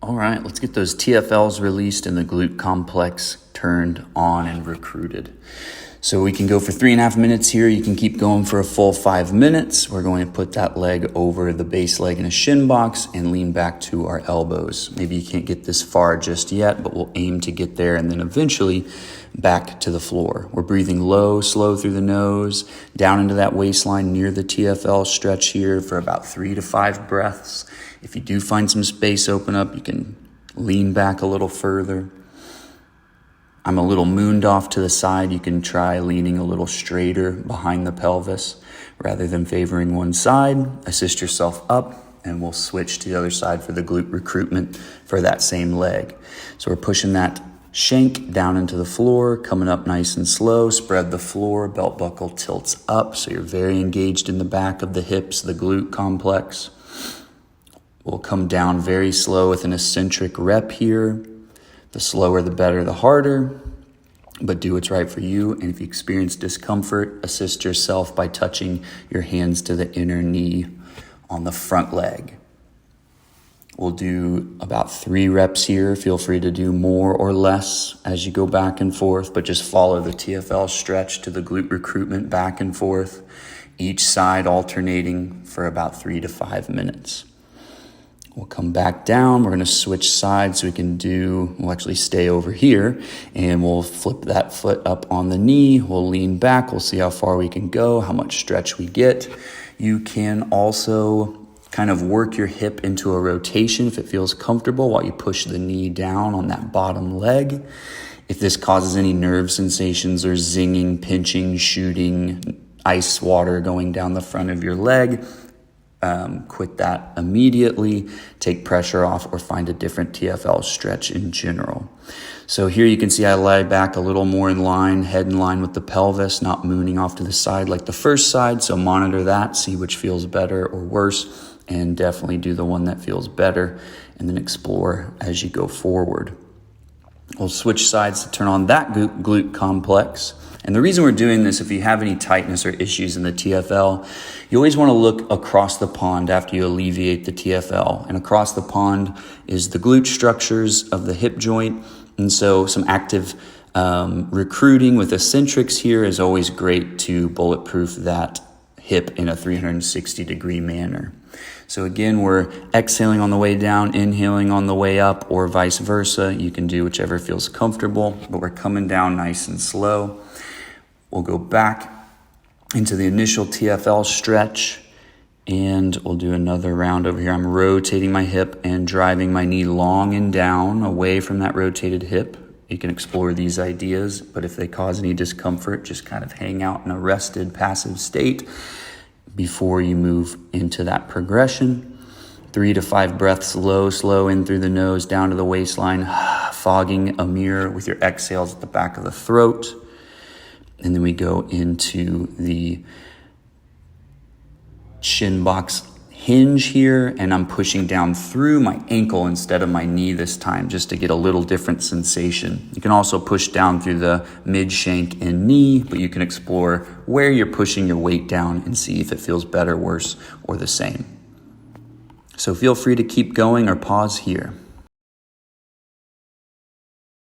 All right, let's get those TFLs released and the glute complex turned on and recruited. So we can go for 3.5 minutes here. You can keep going for a full 5 minutes. We're going to put that leg over the base leg in a shin box and lean back to our elbows. Maybe you can't get this far just yet, but we'll aim to get there and then eventually back to the floor. We're breathing low, slow through the nose, down into that waistline near the TFL stretch here for about 3 to 5 breaths. If you do find some space open up, you can lean back a little further. I'm a little mooned off to the side. You can try leaning a little straighter behind the pelvis rather than favoring one side. Assist yourself up and we'll switch to the other side for the glute recruitment for that same leg. So we're pushing that shank down into the floor, coming up nice and slow. Spread the floor, belt buckle tilts up so you're very engaged in the back of the hips, the glute complex. We'll come down very slow with an eccentric rep here. The slower, the better, the harder, but do what's right for you. And if you experience discomfort, assist yourself by touching your hands to the inner knee on the front leg. We'll do about 3 reps here. Feel free to do more or less as you go back and forth, but just follow the TFL stretch to the glute recruitment back and forth, each side alternating for about 3 to 5 minutes. We'll come back down. We're going to switch sides so we'll actually stay over here and we'll flip that foot up on the knee. We'll lean back. We'll see how far we can go, how much stretch we get. You can also kind of work your hip into a rotation if it feels comfortable while you push the knee down on that bottom leg. If this causes any nerve sensations or zinging, pinching, shooting, ice water going down the front of your leg, quit that immediately, take pressure off, or find a different TFL stretch in general. So here you can see I lie back a little more in line, head in line with the pelvis, not mooning off to the side like the first side. So monitor that, see which feels better or worse, and definitely do the one that feels better, and then explore as you go forward. We'll switch sides to turn on that glute complex. And the reason we're doing this, if you have any tightness or issues in the TFL, you always want to look across the pond after you alleviate the TFL. And across the pond is the glute structures of the hip joint. And so some active recruiting with eccentrics here is always great to bulletproof that hip in a 360-degree manner. So again, we're exhaling on the way down, inhaling on the way up, or vice versa. You can do whichever feels comfortable, but we're coming down nice and slow. We'll go back into the initial TFL stretch, and we'll do another round over here. I'm rotating my hip and driving my knee long and down away from that rotated hip. You can explore these ideas, but if they cause any discomfort, just kind of hang out in a rested, passive state before you move into that progression. 3 to 5 breaths, slow in through the nose, down to the waistline, fogging a mirror with your exhales at the back of the throat. And then we go into the shin box hinge here, and I'm pushing down through my ankle instead of my knee this time, just to get a little different sensation. You can also push down through the mid shank and knee, but you can explore where you're pushing your weight down and see if it feels better, worse, or the same. So feel free to keep going or pause here.